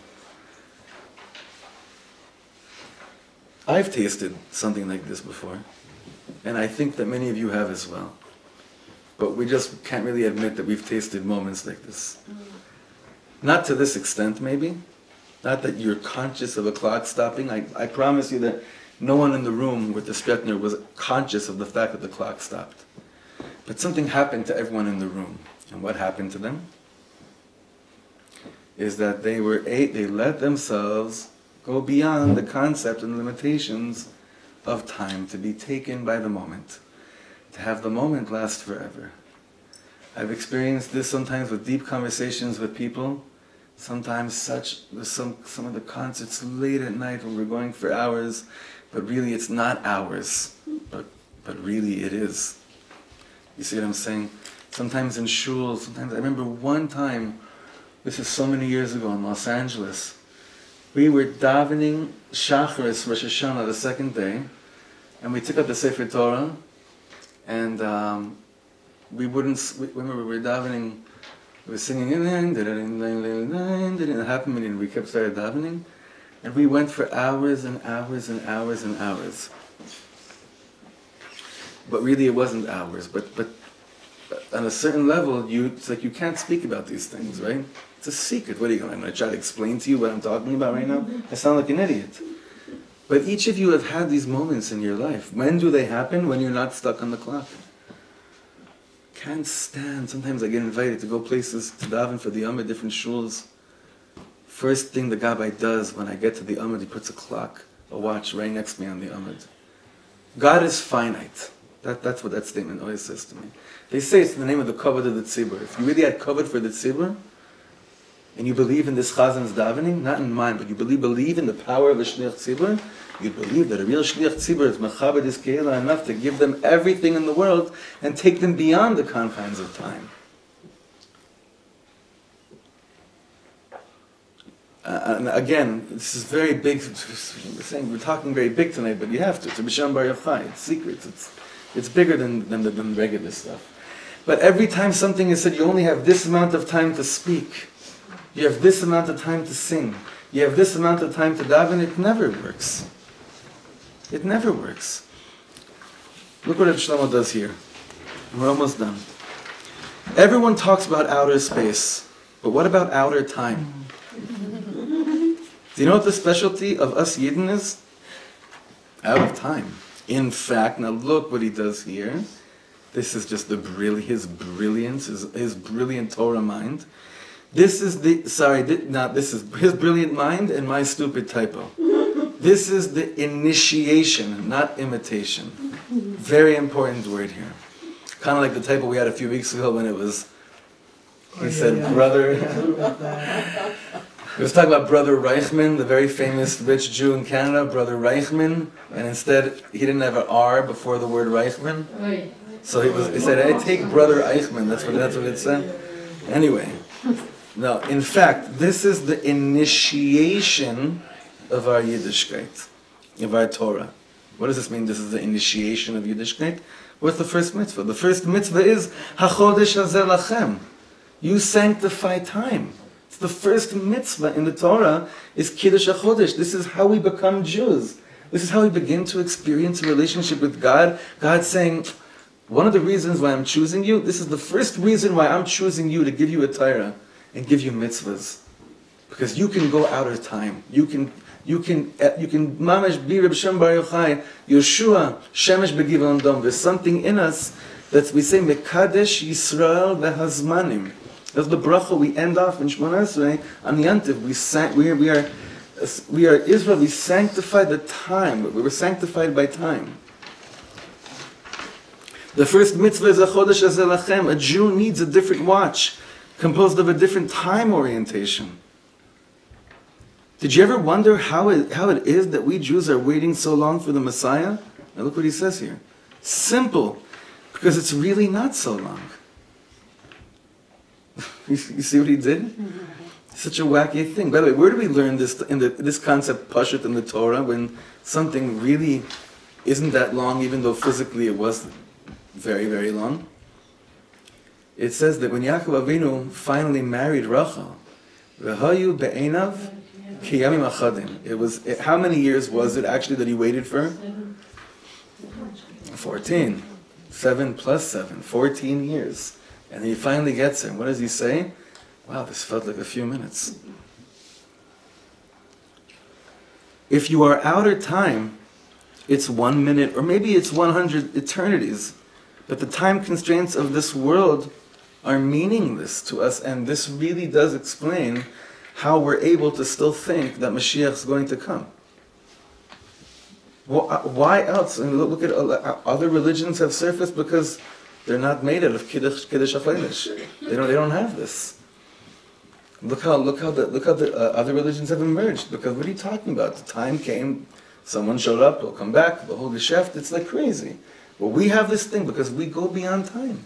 I've tasted something like this before, and I think that many of you have as well. But we just can't really admit that we've tasted moments like this. Not to this extent, maybe. Not that you're conscious of a clock stopping. I promise you that no one in the room with the Stretner was conscious of the fact that the clock stopped. But something happened to everyone in the room. And what happened to them? Is that they let themselves go beyond the concept and limitations of time, to be taken by the moment, to have the moment last forever. I've experienced this sometimes with deep conversations with people. Sometimes some of the concerts late at night when we're going for hours, but really it's not hours, but really it is. You see what I'm saying? Sometimes in shul, I remember one time, this is so many years ago in Los Angeles, we were davening Shacharis Rosh Hashanah the second day, and we took out the Sefer Torah, and we were davening, we were singing, it happened, and we kept started davening, and we went for hours and hours and hours and hours. But really it wasn't hours, but on a certain level, it's like you can't speak about these things, right? It's a secret. What are you going? I'm going to try to explain to you what I'm talking about right now? I sound like an idiot. But each of you have had these moments in your life. When do they happen? When you're not stuck on the clock. Can't stand. Sometimes I get invited to go places to daven for the Omer, different shuls. First thing the Gabbai does when I get to the Omer, he puts a watch right next to me on the Omer. God is finite. That's what that statement always says to me. They say it's in the name of the kavod of the tzibur. If you really had kavod for the tzibur, and you believe in this chazan's davening, not in mine, but you believe in the power of a shliach tzibur, you believe that a real shliach tzibur is mechabed his kehillah enough to give them everything in the world and take them beyond the confines of time. And again, this is very big. We're talking very big tonight, but you have to. It's a B'Shem Bar Yochai. It's secrets. It's bigger than the regular stuff. But every time something is said, you only have this amount of time to speak. You have this amount of time to sing. You have this amount of time to daven. It never works. It never works. Look what Rabbi Shlomo does here. We're almost done. Everyone talks about outer space, but what about outer time? Do you know what the specialty of us Yidden is? Out of time. In fact, now look what he does here. This is just his brilliance, his brilliant Torah mind. This is his brilliant mind and my stupid typo. This is the initiation, not imitation. Very important word here. Kind of like the typo we had a few weeks ago when it was, he said, brother. He was talking about Brother Reichman, the very famous rich Jew in Canada, Brother Reichman, and instead he didn't have an R before the word Reichman. So he said, I take Brother Eichmann, that's what it said. Anyway, no, in fact, this is the initiation of our Yiddishkeit, of our Torah. What does this mean, this is the initiation of Yiddishkeit? What's the first mitzvah? The first mitzvah is, HaChodesh Hazeh Lachem. You sanctify time. It's the first mitzvah in the Torah is Kiddush HaChodesh. This is how we become Jews. This is how we begin to experience a relationship with God. God saying, one of the reasons why I'm choosing you, this is the first reason why I'm choosing you to give you a Torah and give you mitzvahs. Because you can go out of time. You can mamash be Rabbi Shlomo Bar Yochai, Yeshua, Shemesh Begivon Dom. There's something in us that we say, Mekadesh Yisrael v'hazmanim. That's the bracha we end off in Shemona Esrei on the Yantiv. We are Israel, we sanctify the time. We were sanctified by time. The first mitzvah is a chodesh hazeh lachem. A Jew needs a different watch, composed of a different time orientation. Did you ever wonder how it is that we Jews are waiting so long for the Messiah? Now look what he says here. Simple, because it's really not so long. You see what he did? Such a wacky thing. By the way, where do we learn this this concept pashut in the Torah when something really isn't that long, even though physically it was very, very long? It says that when Yaakov Avinu finally married Rachel, v'hayu be'einav ki yamim achadim. It was, how many years was it actually that he waited for? 14. 7 plus 7. 14 years. And he finally gets her. What does he say? Wow, this felt like a few minutes. If you are outer time, it's 1 minute, or maybe it's 100 eternities. But the time constraints of this world are meaningless to us, and this really does explain how we're able to still think that Mashiach is going to come. Well, why else? And look at other religions have surfaced because they're not made out of Kiddush HaChodesh. They don't have this. Look how the other religions have emerged. Because what are you talking about? The time came, someone showed up, he'll come back, the whole geschäft, it's like crazy. Well, we have this thing because we go beyond time.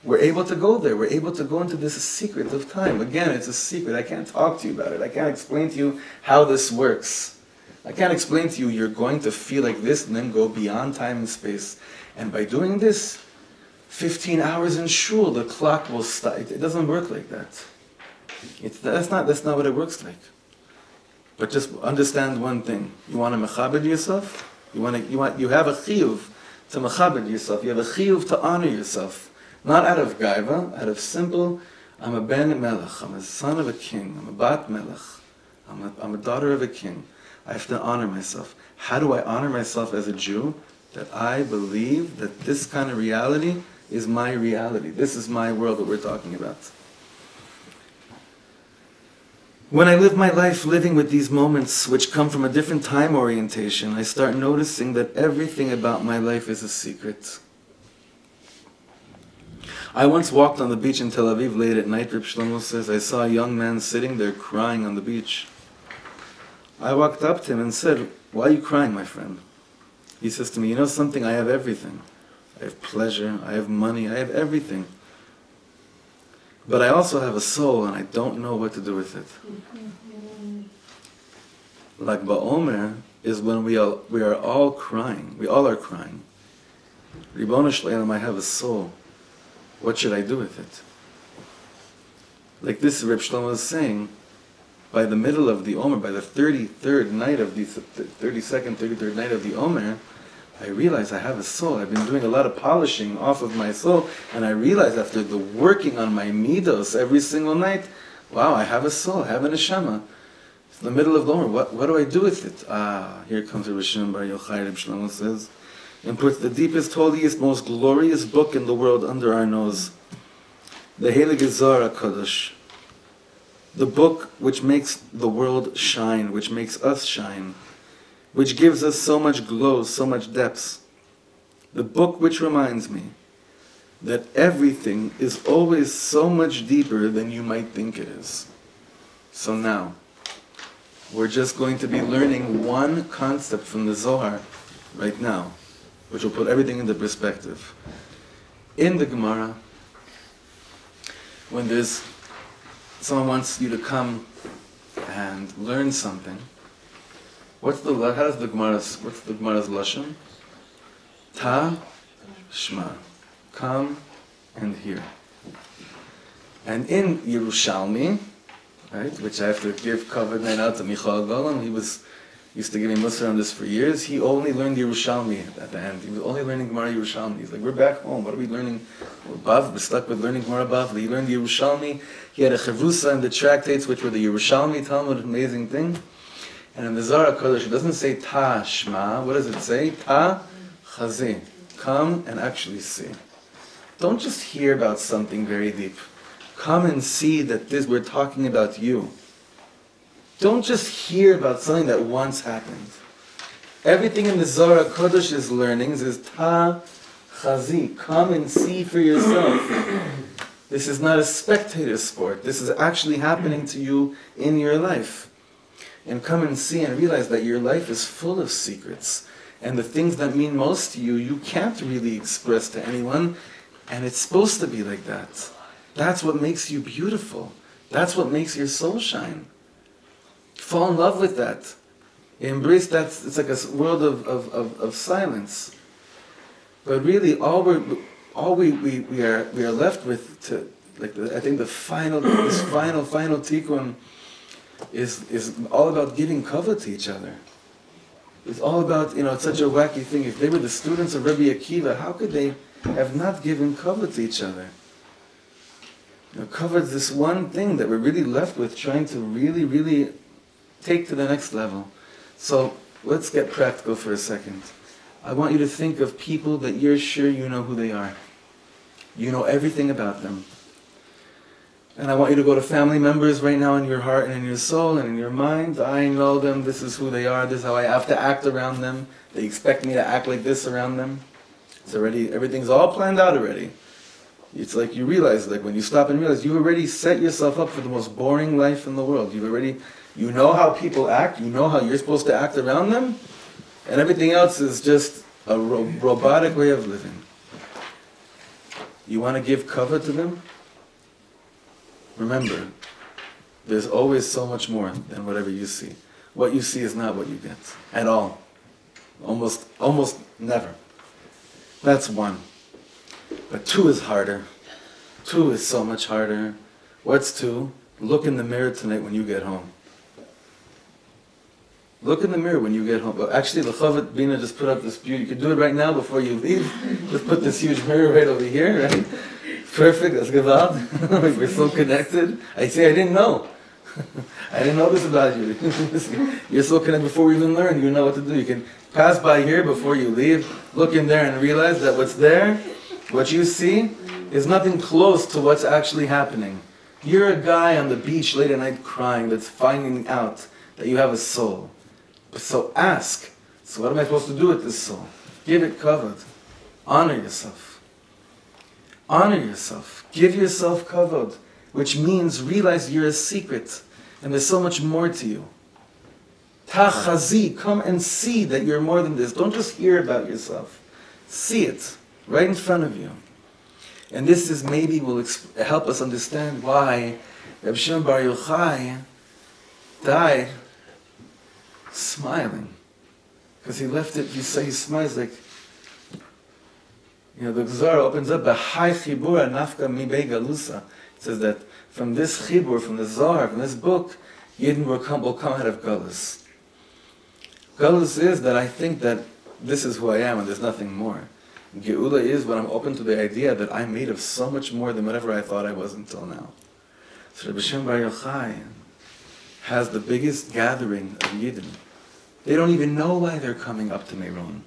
We're able to go there. We're able to go into this secret of time. Again, it's a secret. I can't talk to you about it. I can't explain to you how this works. I can't explain to you you're going to feel like this and then go beyond time and space. And by doing this, 15 hours in shul, the clock will stop. It doesn't work like that. That's not what it works like. But just understand one thing. You want to mechabed yourself? You have a chiyuv to mechabed yourself. You have a chiyuv to honor yourself. Not out of gaiva, out of simple, I'm a ben melech, I'm a son of a king, I'm a bat melech, I'm a daughter of a king. I have to honor myself. How do I honor myself as a Jew? That I believe that this kind of reality is my reality. This is my world that we're talking about. When I live my life living with these moments which come from a different time orientation, I start noticing that everything about my life is a secret. I once walked on the beach in Tel Aviv late at night, Rabbi Shlomo says. I saw a young man sitting there crying on the beach. I walked up to him and said, "Why are you crying, my friend?" He says to me, "You know something? I have everything. I have pleasure, I have money, I have everything. But I also have a soul and I don't know what to do with it." Like Omer is when we are all crying. We all are crying. Ribono shel Olam, I have a soul. What should I do with it? Like this, Rebbe Shlomo is saying, by the middle of the Omer, by the 33rd night of the 33rd night of the Omer, I realize I have a soul. I've been doing a lot of polishing off of my soul, and I realize after the working on my midos every single night, wow, I have a soul, I have a neshama. It's the middle of the Omer. What do I do with it? Here comes Rabbi Shimon Bar Yochai, Rebbe Shlomo says, and puts the deepest, holiest, most glorious book in the world under our nose. The Heilige Zohar HaKadosh. The book which makes the world shine, which makes us shine, which gives us so much glow, so much depth. The book which reminds me that everything is always so much deeper than you might think it is. So now, we're just going to be learning one concept from the Zohar right now, which will put everything into perspective. In the Gemara, when someone wants you to come and learn something, what's the Gemara's lashon? Ta, shma, come and hear. And in Yerushalmi, right, which I have to give covered night out to Michal Golan, he used to give me Musar on this for years. He only learned Yerushalmi at the end. He was only learning Gemara Yerushalmi. He's like, we're back home. What are we learning above, we're stuck with learning more above. He learned the Yerushalmi. He had a Chavrusa and the tractates, which were the Yerushalmi Talmud, amazing thing. And in the Zohar HaKadosh, it doesn't say Ta Shma. What does it say? Ta Chazi. Come and actually see. Don't just hear about something very deep. Come and see that we're talking about you. Don't just hear about something that once happened. Everything in the Zohar HaKodesh's learnings is Ta Chazi. Come and see for yourself. This is not a spectator sport. This is actually happening to you in your life. And come and see and realize that your life is full of secrets. And the things that mean most to you, you can't really express to anyone. And it's supposed to be like that. That's what makes you beautiful. That's what makes your soul shine. Fall in love with that. Embrace that. It's like a world of silence. But really, all we are left with, I think this final tikkun is all about giving kavod to each other. It's all about, it's such a wacky thing. If they were the students of Rabbi Akiva, how could they have not given kavod to each other? Kavod is this one thing that we're really left with, trying to really, really take to the next level. So let's get practical for a second. I want you to think of people that you're sure you know who they are. You know everything about them. And I want you to go to family members right now in your heart and in your soul and in your mind. I know them, this is who they are, this is how I have to act around them. They expect me to act like this around them. It's already, everything's all planned out already. It's like you realize, like when you stop and realize, you've already set yourself up for the most boring life in the world. You know how people act, you know how you're supposed to act around them, and everything else is just a robotic way of living. You want to give kavod to them? Remember, there's always so much more than whatever you see. What you see is not what you get, at all. Almost never. That's one. But two is harder. Two is so much harder. What's two? Look in the mirror tonight when you get home. Look in the mirror when you get home. Well, actually, the Chavot Bina just put up this beauty. You can do it right now before you leave. Just put this huge mirror right over here, right? Perfect, that's gewalt. We're so connected. I say I didn't know. I didn't know this about you. You're so connected before we even learn. You know what to do. You can pass by here before you leave. Look in there and realize that what's there, what you see, is nothing close to what's actually happening. You're a guy on the beach late at night crying that's finding out that you have a soul. So ask, so what am I supposed to do with this soul? Give it kavod. Honor yourself. Honor yourself. Give yourself kavod, which means realize you're a secret and there's so much more to you. Tachazi, come and see that you're more than this. Don't just hear about yourself. See it right in front of you. And this is maybe will help us understand why Rabbi Shimon bar Yochai died smiling. Because he left it, he smiles like, the Zohar opens up, B'chai chibura nafka mi bei galusa. It says that from this chibur, from the Zohar, from this book, Yidden will come out of galus. Galus is that I think that this is who I am and there's nothing more. Geula is when I'm open to the idea that I'm made of so much more than whatever I thought I was until now. So Rabbi Shimon bar Yochai has the biggest gathering of Yidden. They don't even know why they're coming up to Meron.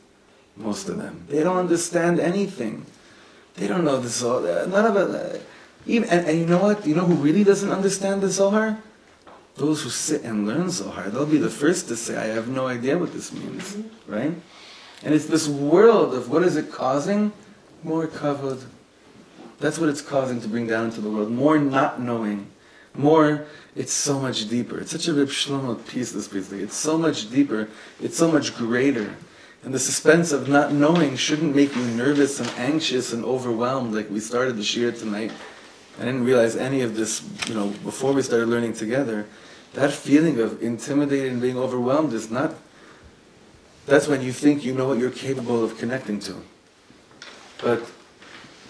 Most of them. They don't understand anything. They don't know the Zohar. None of it. And you know what? You know who really doesn't understand the Zohar? Those who sit and learn Zohar. They'll be the first to say, I have no idea what this means. Right? And it's this world of what is it causing? More kavod. That's what it's causing to bring down into the world. More not knowing. More, it's so much deeper. It's such a Rabbi Shlomo piece, this piece. It's so much deeper. It's so much greater. And the suspense of not knowing shouldn't make you nervous and anxious and overwhelmed like we started the shir tonight. I didn't realize any of this, before we started learning together. That feeling of intimidated and being overwhelmed is not, that's when you think you know what you're capable of connecting to. But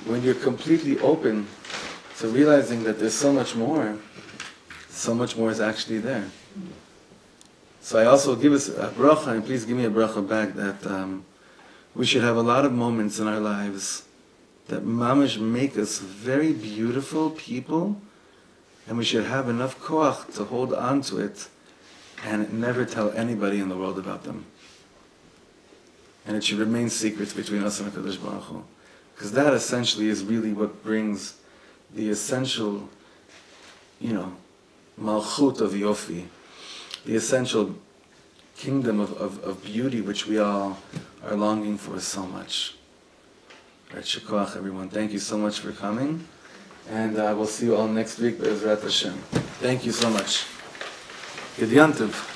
when you're completely open to realizing that there's so much more is actually there. So I also give us a bracha, and please give me a bracha back, that we should have a lot of moments in our lives that mamish make us very beautiful people, and we should have enough koach to hold on to it and never tell anybody in the world about them. And it should remain secrets between us and HaKadosh Baruch Hu. Because that essentially is really what brings the essential, malchut of Yofi, the essential kingdom of beauty which we all are longing for so much. Right, Shekoach, everyone. Thank you so much for coming. And we'll see you all next week, Be'ezrat Hashem. Thank you so much. Gidyantiv.